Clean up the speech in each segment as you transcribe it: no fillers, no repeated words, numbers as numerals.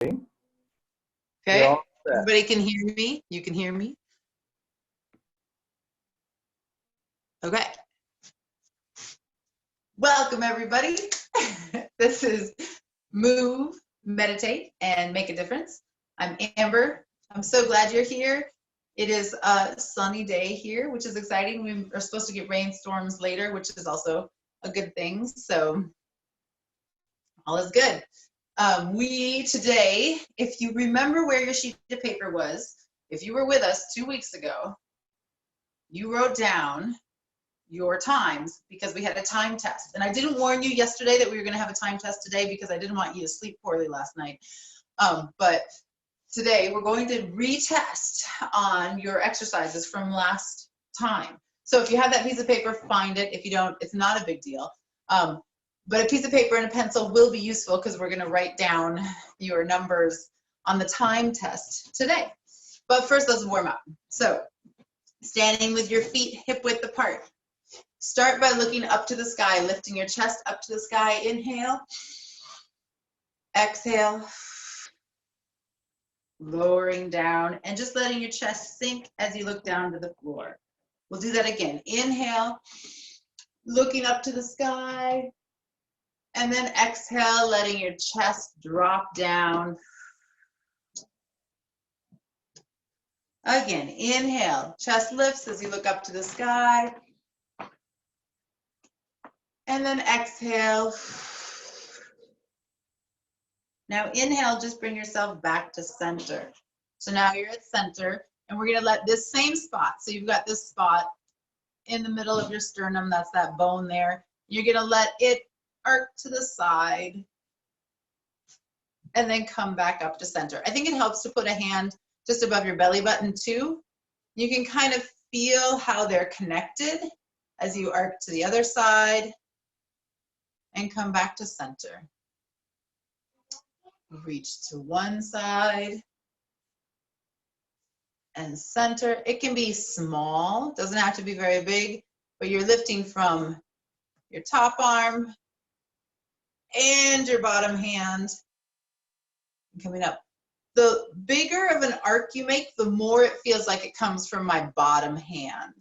Okay, everybody can hear me? You can hear me? Okay. Welcome, everybody. This is Move, Meditate, and Make a Difference. I'm Amber. I'm so glad you're here. It is a sunny day here, which is exciting. We are supposed to get rainstorms later, which is also a good thing. So all is good. We today, if you remember where your sheet of paper was, if you were with us 2 weeks ago, you wrote down your times because we had a time test. And I didn't warn you yesterday that we were going to have a time test today because I didn't want you to sleep poorly last night. But today we're going to retest on your exercises from last time. So if you have that piece of paper, find it. If you don't, it's not a big deal. But a piece of paper and a pencil will be useful because we're going to write down your numbers on the time test today. But first, let's warm up. So standing with your feet hip width apart. Start by looking up to the sky, lifting your chest up to the sky. Inhale. Exhale. Lowering down and just letting your chest sink as you look down to the floor. We'll do that again. Inhale, looking up to the sky. And then exhale, letting your chest drop down. Again, inhale, chest lifts as you look up to the sky. And then exhale. Now inhale, just bring yourself back to center. So now you're at center, and we're gonna let this same spot, so you've got this spot in the middle of your sternum, that's that bone there. You're gonna let it arc to the side and then come back up to center. I think it helps to put a hand just above your belly button too. You can kind of feel how they're connected as you arc to the other side and come back to center. Reach to one side and center. It can be small, doesn't have to be very big, but you're lifting from your top arm and your bottom hand and coming up. The bigger of an arc you make, the more it feels like it comes from my bottom hand.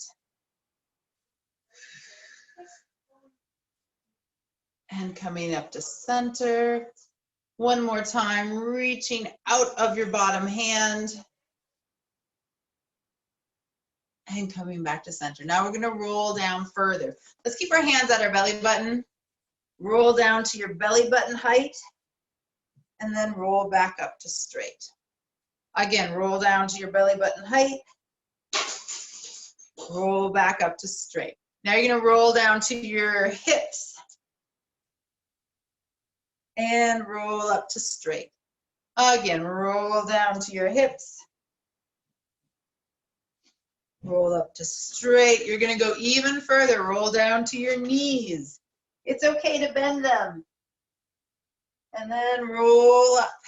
And coming up to center. One more time, reaching out of your bottom hand and coming back to center. Now we're gonna roll down further. Let's keep our hands at our belly button. Roll down to your belly button height and then roll back up to straight. Again, roll down to your belly button height. Roll back up to straight. Now you're gonna roll down to your hips and roll up to straight. Again, roll down to your hips. Roll up to straight. You're gonna go even further. Roll down to your knees. It's okay to bend them. And then roll up.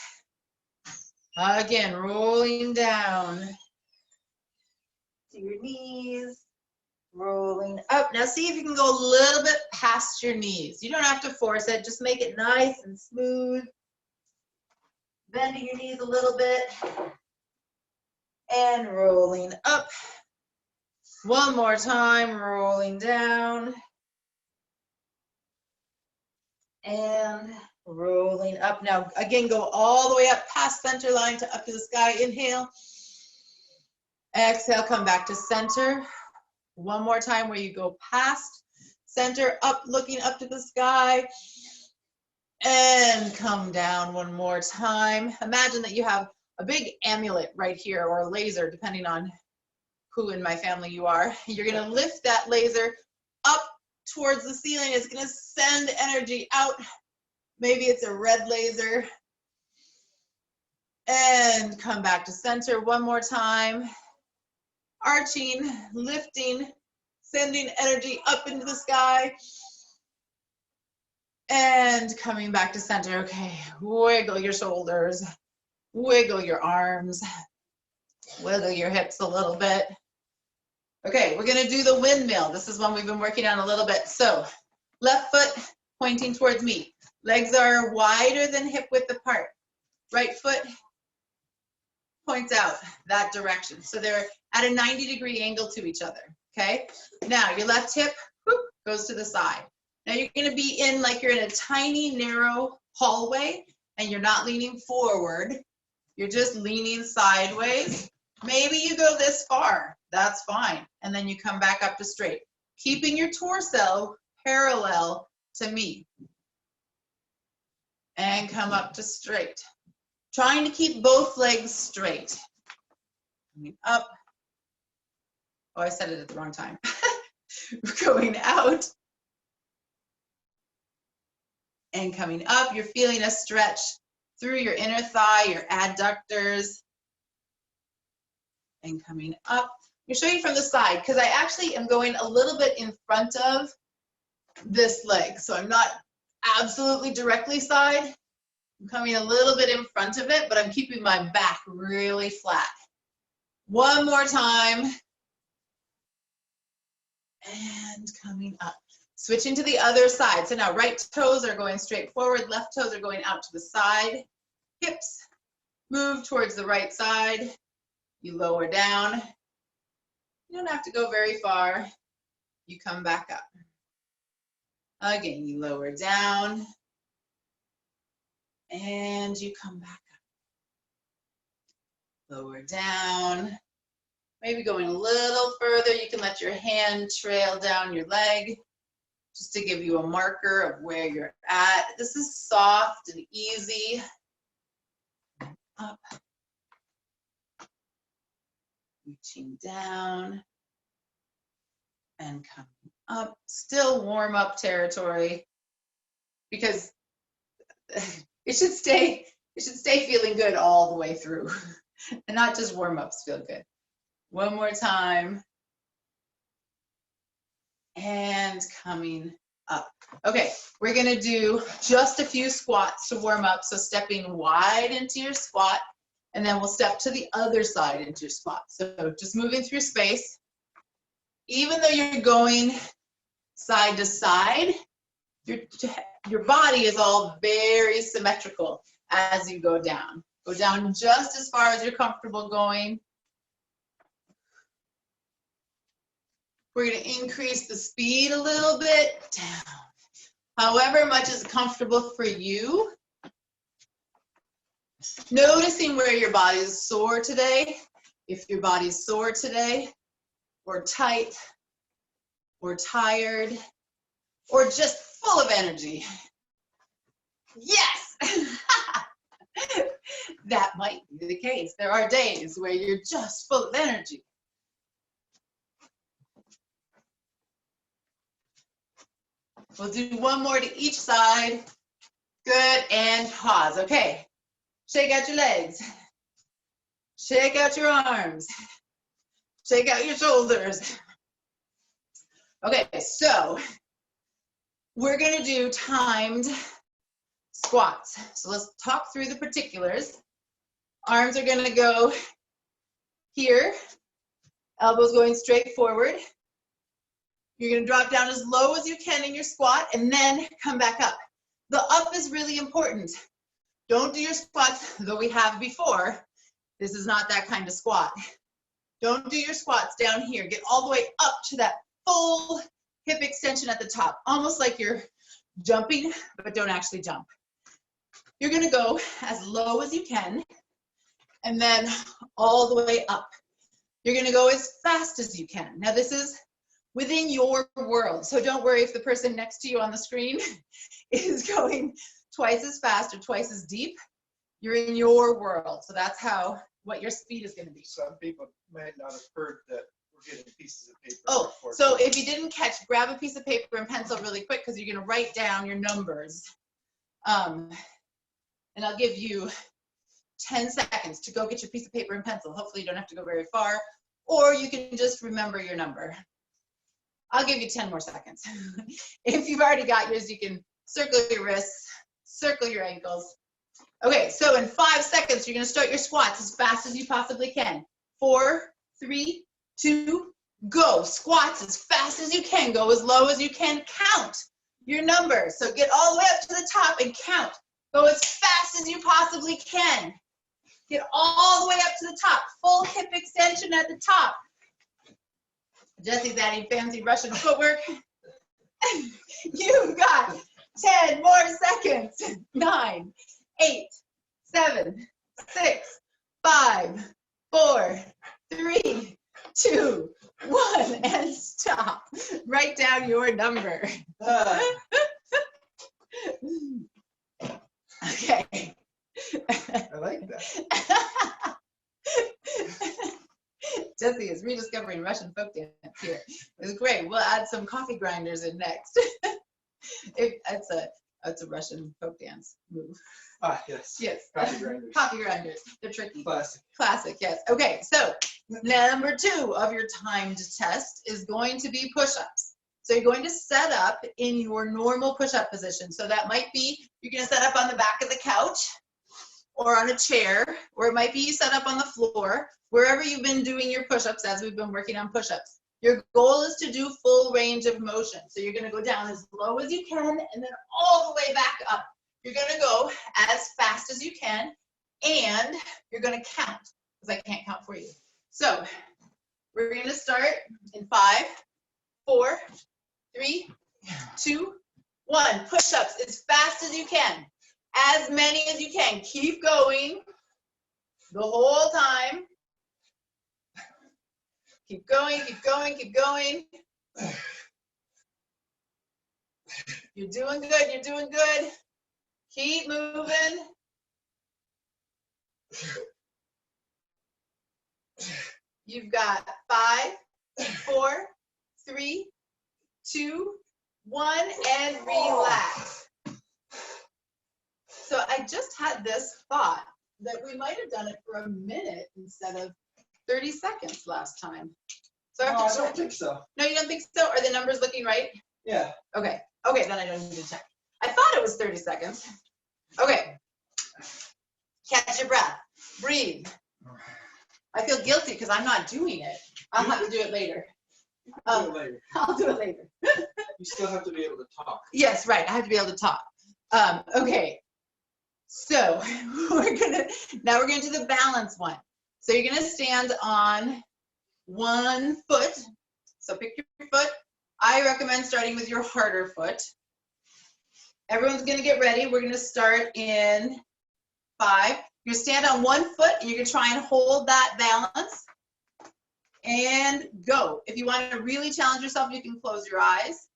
Again, rolling down to your knees. Rolling up. Now see if you can go a little bit past your knees. You don't have to force it. Just make it nice and smooth. Bending your knees a little bit. And rolling up. One more time, rolling down. And rolling up. Now, again, go all the way up past center line to up to the sky. Inhale. Exhale, come back to center. One more time where you go past center, up, looking up to the sky. And come down one more time. Imagine that you have a big amulet right here, or a laser, depending on who in my family you are. You're gonna lift that laser up towards the ceiling. It's gonna send energy out. Maybe it's a red laser. And come back to center one more time. Arching, lifting, sending energy up into the sky. And coming back to center. Okay, wiggle your shoulders, wiggle your arms, wiggle your hips a little bit. Okay, we're gonna do the windmill. This is one we've been working on a little bit. So, left foot pointing towards me. Legs are wider than hip width apart. right foot points out that direction. So they're at a 90-degree angle to each other, okay? Now your left hip whoop, goes to the side. Now you're gonna be in like you're in a tiny, narrow hallway and you're not leaning forward. You're just leaning sideways. Maybe you go this far, that's fine. And then you come back up to straight, keeping your torso parallel to me. And come up to straight. Trying to keep both legs straight. Coming up. Oh, I said it at the wrong time. Going out. And coming up, you're feeling a stretch through your inner thigh, your adductors. And coming up. I'll show you from the side because I actually am going a little bit in front of this leg. So I'm not absolutely directly side. I'm coming a little bit in front of it, but I'm keeping my back really flat. One more time. And coming up. Switching to the other side. So now right toes are going straight forward, left toes are going out to the side. Hips move towards the right side. You lower down. You don't have to go very far. You come back up. Again, you lower down. And you come back up. Lower down. Maybe going a little further, you can let your hand trail down your leg just to give you a marker of where you're at. This is soft and easy. Up. Reaching down and coming up. Still warm up territory because it should stay feeling good all the way through and not just warm-ups feel good. One more time. And coming up. Okay, we're gonna do just a few squats to warm up. So stepping wide into your squat, and then we'll step to the other side into your squat. So just moving through space. Even though you're going side to side, your body is all very symmetrical as you go down. Go down just as far as you're comfortable going. We're going to increase the speed a little bit down. However much is comfortable for you. Noticing where your body is sore today. If your body's sore today, or tight, or tired, or just full of energy. Yes! That might be the case. There are days where you're just full of energy. We'll do one more to each side. Good, and pause. Okay, shake out your legs. Shake out your arms. Shake out your shoulders. Okay, so we're gonna do timed squats. So let's talk through the particulars. Arms are gonna go here, elbows going straight forward. You're gonna drop down as low as you can in your squat and then come back up. The up is really important. Don't do your squats though we have before. This is not that kind of squat. Don't do your squats down here. Get all the way up to that full hip extension at the top, almost like you're jumping, but don't actually jump. You're gonna go as low as you can and then all the way up. You're gonna go as fast as you can. Now this is within your world, so don't worry if the person next to you on the screen is going twice as fast or twice as deep. You're in your world, so that's what your speed is gonna be. Some people might not have heard that we're getting pieces of paper. Oh, so if you didn't catch, grab a piece of paper and pencil really quick because you're gonna write down your numbers. And I'll give you 10 seconds to go get your piece of paper and pencil. Hopefully you don't have to go very far, or you can just remember your number. I'll give you 10 more seconds. If you've already got yours, you can circle your wrists, circle your ankles. Okay, so in 5 seconds, you're gonna start your squats as fast as you possibly can. 4, 3, 2, go. Squats as fast as you can. Go as low as you can. Count your numbers. So get all the way up to the top and count. Go as fast as you possibly can. Get all the way up to the top. Full hip extension at the top. Jesse's adding fancy Russian footwork. You've got 10 more seconds. 9, 8, 7, 6, 5, 4, 3, 2, 1, and stop. Write down your number. Okay. I like that. Jesse is rediscovering Russian folk dance here. It's great. We'll add some coffee grinders in next. It's a Russian folk dance move. Ah, yes. Yes. Coffee grinders. Coffee grinders. They're tricky. Classic. Classic, yes. Okay, so number 2 of your timed test is going to be push-ups. So you're going to set up in your normal push-up position. So that might be, you're going to set up on the back of the couch or on a chair, or it might be you set up on the floor, wherever you've been doing your push-ups as we've been working on push-ups. Your goal is to do full range of motion. So you're going to go down as low as you can and then all the way back up. You're going to go as fast as you can, and you're going to count, because I can't count for you. So we're going to start in 5, 4, 3, 2, 1. Push-ups as fast as you can. As many as you can. Keep going the whole time. Keep going, keep going, keep going. You're doing good, you're doing good. Keep moving. You've got 5, 4, 3, 2, 1, and relax. So I just had this thought that we might have done it for a minute instead of 30 seconds last time. So No, I don't think so. No, you don't think so? Are the numbers looking right? Yeah. Okay. Okay, then I don't need to check. I thought it was 30 seconds. Okay. Catch your breath. Breathe. I feel guilty because I'm not doing it. I'll have to do it later. Do it later. I'll do it later. You still have to be able to talk. Yes, right. I have to be able to talk. Okay. So we're gonna do the balance one. So you're gonna stand on one foot. So pick your foot. I recommend starting with your harder foot. Everyone's gonna get ready. We're gonna start in 5. You're gonna stand on one foot and you're gonna try and hold that balance. And go. If you want to really challenge yourself, you can close your eyes.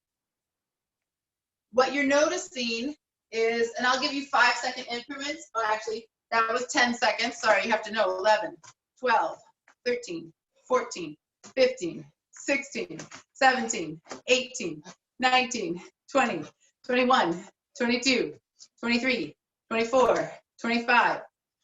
What you're noticing is, and I'll give you 5-second increments. Oh, actually, that was 10 seconds. Sorry, you have to know. 11, 12, 13, 14, 15, 16, 17, 18, 19, 20, 21, 22, 23, 24, 25,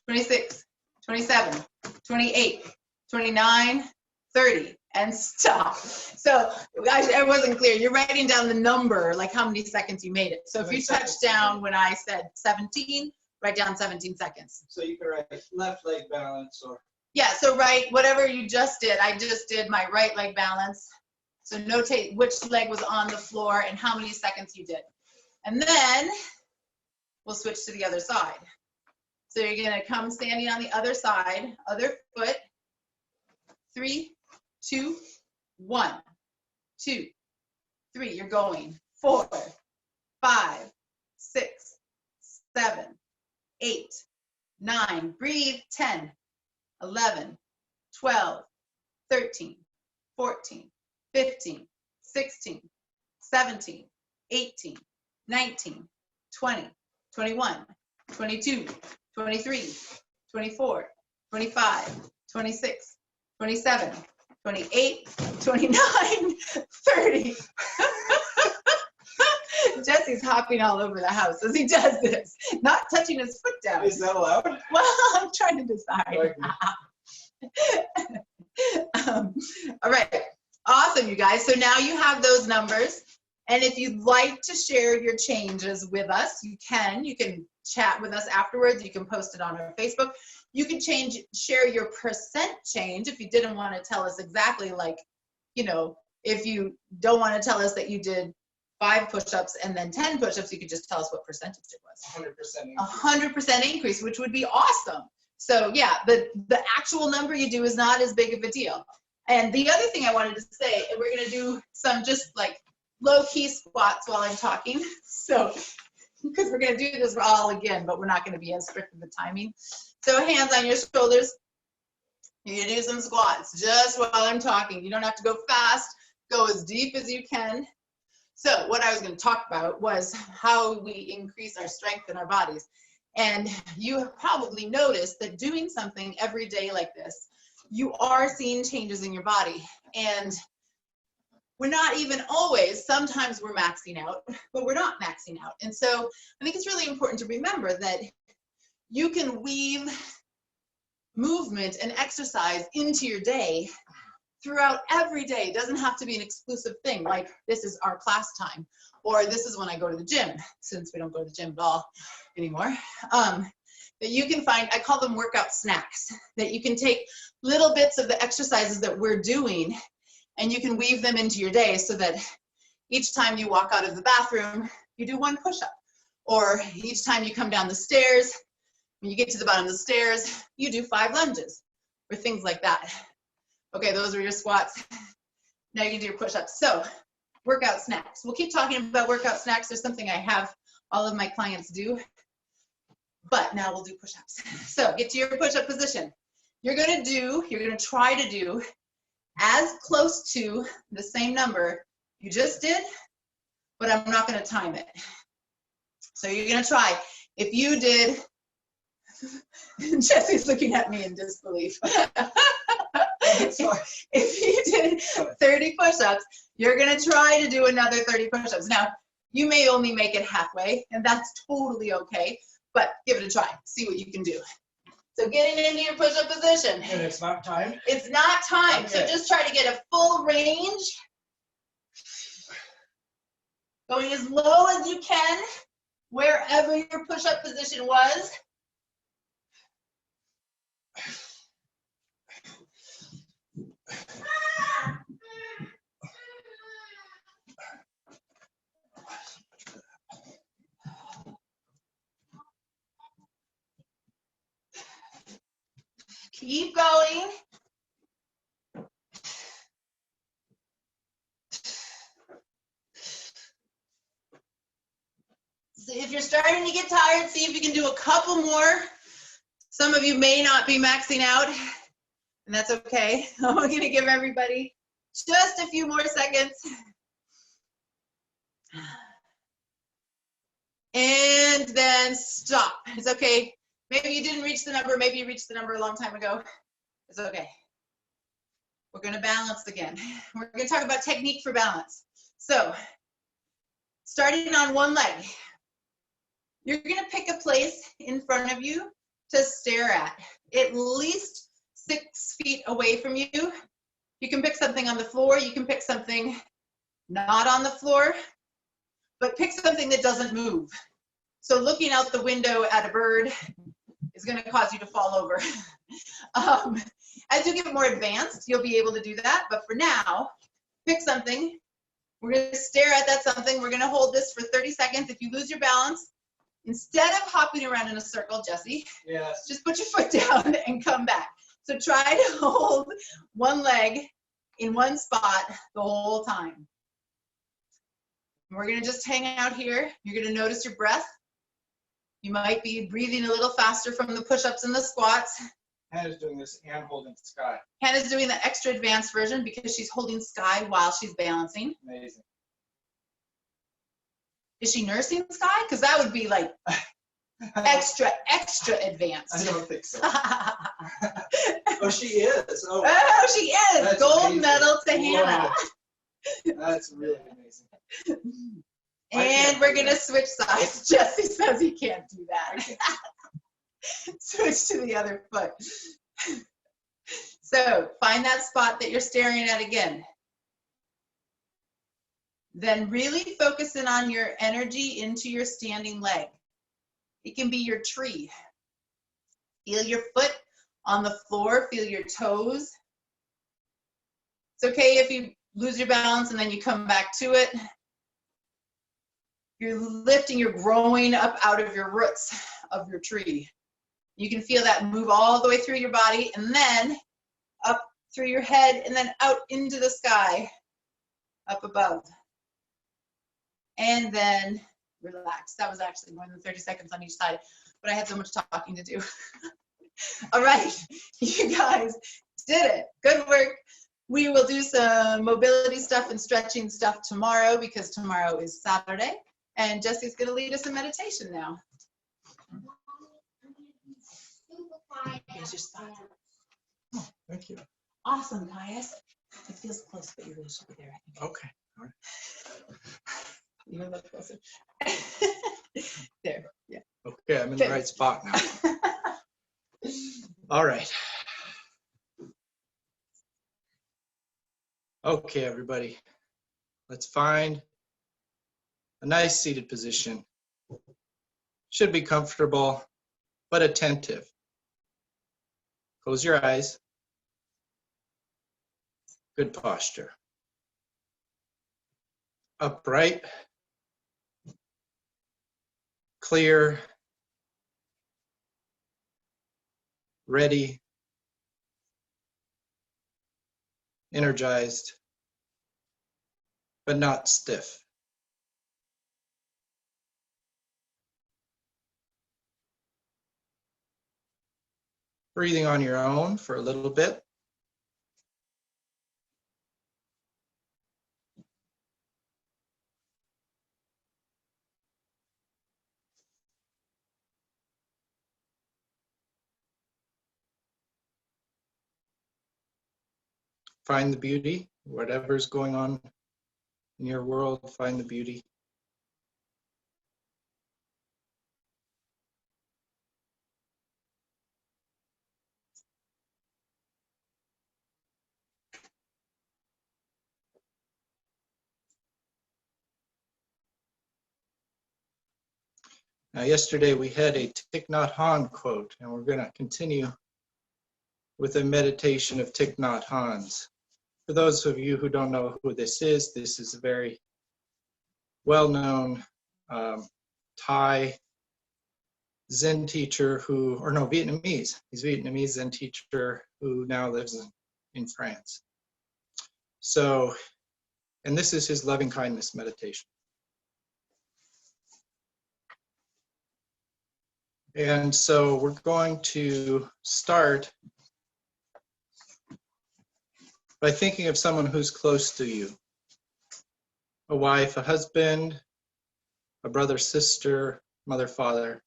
26, 27, 28, 29, 30, and stop. So I wasn't clear. You're writing down the number, like how many seconds you made it. So if you touch down when I said 17, write down 17 seconds. So you can write left leg balance or. Yeah, so write whatever you just did. I just did my right leg balance. So notate which leg was on the floor and how many seconds you did. And then we'll switch to the other side. So you're gonna come standing on the other side, other foot. 3, 2, 1, 2, 3. You're going. 4, 5, 6, 7, 8, 9. Breathe. 10, 11, 12, 13, 14, 15, 16, 17, 18, 19, 20, 21, 22, 23, 24, 25, 26, 27, 28, 29, 30. Jesse's hopping all over the house as he does this, not touching his foot down. Is that allowed? Well, I'm trying to decide. All right, awesome, you guys. So now you have those numbers. And if you'd like to share your changes with us, you can. You can chat with us afterwards. You can post it on our Facebook. You can share your percent change if you didn't want to tell us exactly, like, you know, if you don't want to tell us that you did 5 push-ups and then 10 push-ups, you could just tell us what percentage it was. 100% increase. 100% increase, which would be awesome. So yeah, the actual number you do is not as big of a deal. And the other thing I wanted to say, and we're gonna do some just like low-key squats while I'm talking. So, because we're gonna do this all again, but we're not gonna be as strict with the timing. So hands on your shoulders. You're gonna do some squats just while I'm talking. You don't have to go fast, go as deep as you can. So what I was gonna talk about was how we increase our strength in our bodies. And you have probably noticed that doing something every day like this, you are seeing changes in your body. And we're not even always, sometimes we're maxing out, but we're not maxing out. And so I think it's really important to remember that you can weave movement and exercise into your day throughout every day. It doesn't have to be an exclusive thing, like this is our class time, or this is when I go to the gym, since we don't go to the gym at all anymore. That you can find, I call them workout snacks, that you can take little bits of the exercises that we're doing and you can weave them into your day so that each time you walk out of the bathroom, you do 1 push-up. Or each time you come down the stairs, when you get to the bottom of the stairs, you do 5 lunges, or things like that. Okay, those are your squats. Now you can do your push-ups. So, workout snacks. We'll keep talking about workout snacks. There's something I have all of my clients do. But now we'll do push-ups. So, get to your push-up position. You're gonna try to do as close to the same number you just did, but I'm not gonna time it. So you're gonna try. If you did, Jesse's looking at me in disbelief. If you did 30 push-ups, you're gonna try to do another 30 push-ups. Now, you may only make it halfway, and that's totally okay, but give it a try. See what you can do. So getting into your push-up position. And it's not timed? It's not timed, Okay. so just try to get a full range. Going as low as you can, wherever your push-up position was. Keep going. So if you're starting to get tired, see if you can do a couple more. Some of you may not be maxing out, and that's okay. I'm going to give everybody just a few more seconds. And then stop. It's okay. Maybe you didn't reach the number. Maybe you reached the number a long time ago. It's okay. We're going to balance again. We're going to talk about technique for balance. So, starting on one leg, you're going to pick a place in front of you to stare at least 6 feet away from you. You can pick something on the floor. You can pick something not on the floor, but pick something that doesn't move. So looking out the window at a bird is going to cause you to fall over. As you get more advanced, you'll be able to do that. But for now, pick something. We're going to stare at that something. We're going to hold this for 30 seconds. If you lose your balance, instead of hopping around in a circle, Jesse, yes, just put your foot down and come back. So try to hold one leg in one spot the whole time. We're going to just hang out here. You're going to notice your breath. You might be breathing a little faster from the push-ups and the squats. Hannah's doing this and holding sky. Hannah's doing the extra advanced version because she's holding sky while she's balancing. Amazing. Is she nursing sky? Because that would be like extra advanced. I don't think so. Oh, she is. Oh, Oh, she is. That's Gold amazing. medal to Wow. Hannah. That's really amazing. And we're going to switch sides. Jesse says he can't do that. Switch to the other foot. So find that spot that you're staring at again. Then really focus in on your energy into your standing leg. It can be your tree. Feel your foot on the floor, feel your toes. It's okay if you lose your balance and then you come back to it. You're lifting, you're growing up out of your roots of your tree. You can feel that move all the way through your body and then up through your head and then out into the sky, up above. And then relax. That was actually more than 30 seconds on each side, but I had so much talking to do. All right, you guys did it. Good work. We will do some mobility stuff and stretching stuff tomorrow because tomorrow is Saturday. And Jesse's going to lead us in meditation now. Here's your spot. Oh, thank you. Awesome, Pius. It feels close, but you really should be there. I think. Okay. All right. Even a little closer. There, yeah. Okay, I'm in the right spot now. All right. Okay, everybody. Let's find a nice seated position. Should be comfortable, but attentive. Close your eyes. Good posture. Upright. Clear. Ready. Energized, but not stiff. Breathing on your own for a little bit. Find the beauty, whatever's going on in your world, find the beauty. Now, yesterday we had a Thich Nhat Hanh quote, and we're going to continue with a meditation of Thich Nhat Hanh's. For those of you who don't know who this is a very well-known Thai Zen teacher who, or no, Vietnamese. He's a Vietnamese Zen teacher who now lives in France. So, and this is his loving kindness meditation. And so we're going to start by thinking of someone who's close to you. A wife, a husband, a brother, sister, mother, father.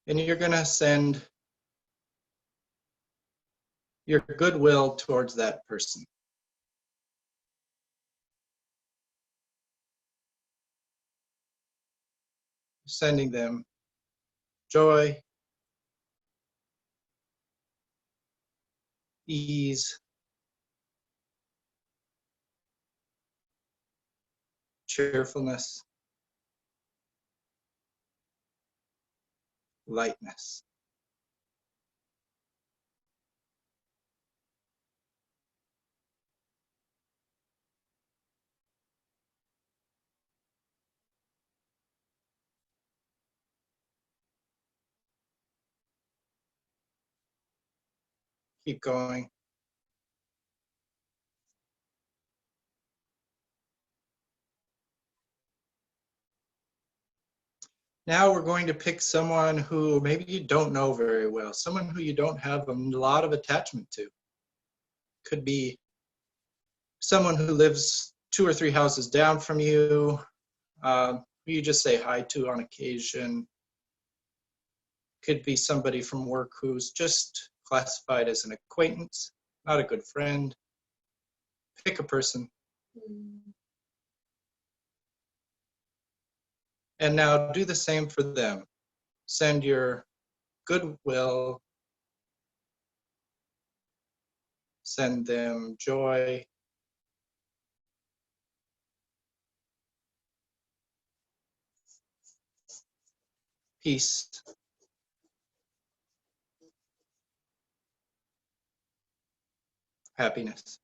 And you're going to send your goodwill towards that person. Sending them joy, ease, cheerfulness, lightness. Keep going. Now we're going to pick someone who maybe you don't know very well, someone who you don't have a lot of attachment to. Could be someone who lives 2 or 3 houses down from you, who you just say hi to on occasion. Could be somebody from work who's just classified as an acquaintance, not a good friend. Pick a person. And now do the same for them. Send your goodwill. Send them joy. Peace. Happiness.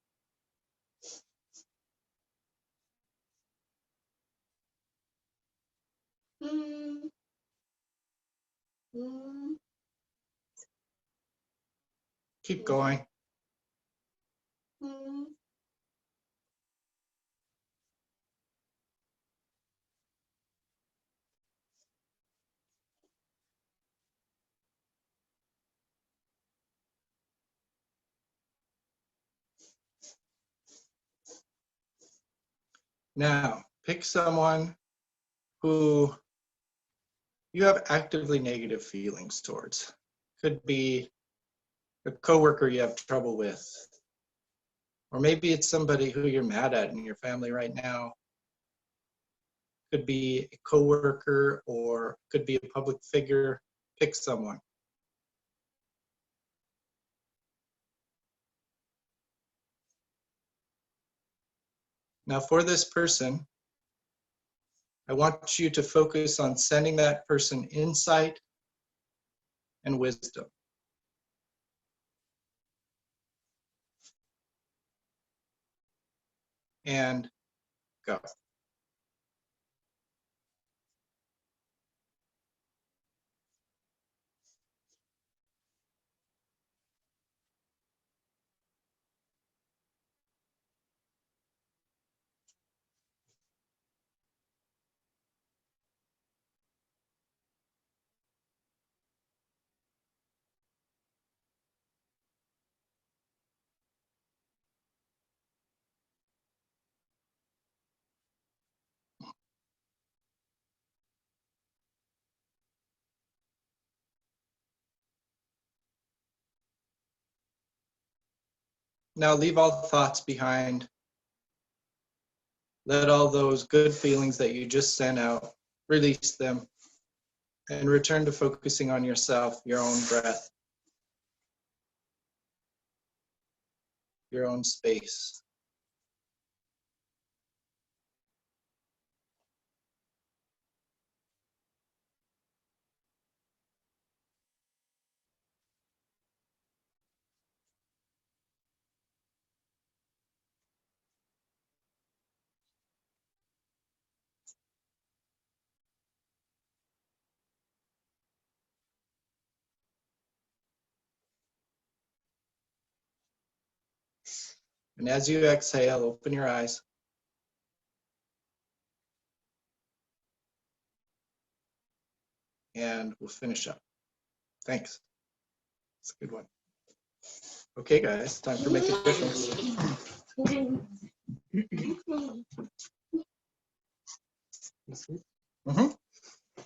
Mm, mm, Keep going. mm. Now, pick someone who you have actively negative feelings towards. Could be a coworker you have trouble with, or maybe it's somebody who you're mad at in your family right now. Could be a coworker or could be a public figure. Pick someone. Now for this person, I want you to focus on sending that person insight and wisdom. And go. Now leave all thoughts behind. Let all those good feelings that you just sent out, release them, and return to focusing on yourself, your own breath, your own space. And as you exhale, open your eyes. And we'll finish up. Thanks. It's a good one. Okay, guys, time for Make a Difference. You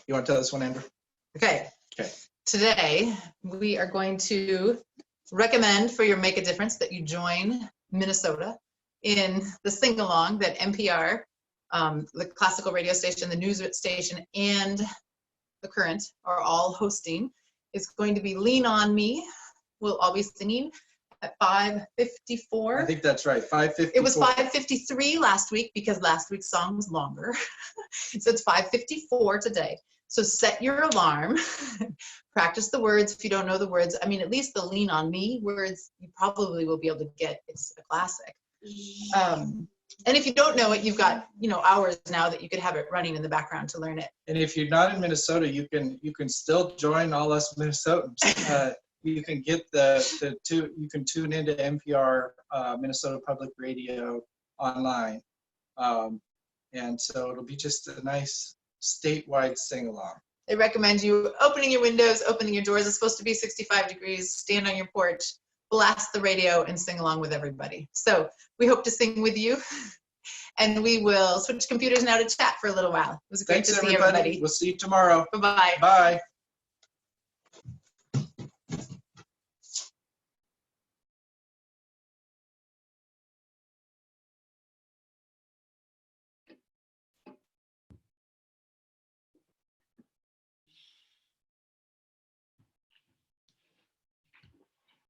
want to tell this one, Amber? Okay. Okay. Today, we are going to recommend for your Make a Difference that you join Minnesota in the sing-along that NPR, the classical radio station, the news station, and the Current are all hosting. It's going to be Lean On Me. We'll all be singing at 5:54. I think that's right, 5:54. It was 5:53 last week because last week's song was longer. So it's 5:54 today. So set your alarm, practice the words if you don't know the words. I mean, at least the Lean On Me words, you probably will be able to get. It's a classic. And if you don't know it, you've got, hours now that you could have it running in the background to learn it. And if you're not in Minnesota, you can still join all us Minnesotans. You can get you can tune into NPR Minnesota Public Radio online, and so it'll be just a nice statewide sing-along. They recommend you opening your windows, opening your doors. It's supposed to be 65 degrees. Stand on your porch, blast the radio, and sing along with everybody. So we hope to sing with you. And we will switch computers now to chat for a little while. It was great to see everybody. We'll see you tomorrow. Bye-bye. Bye.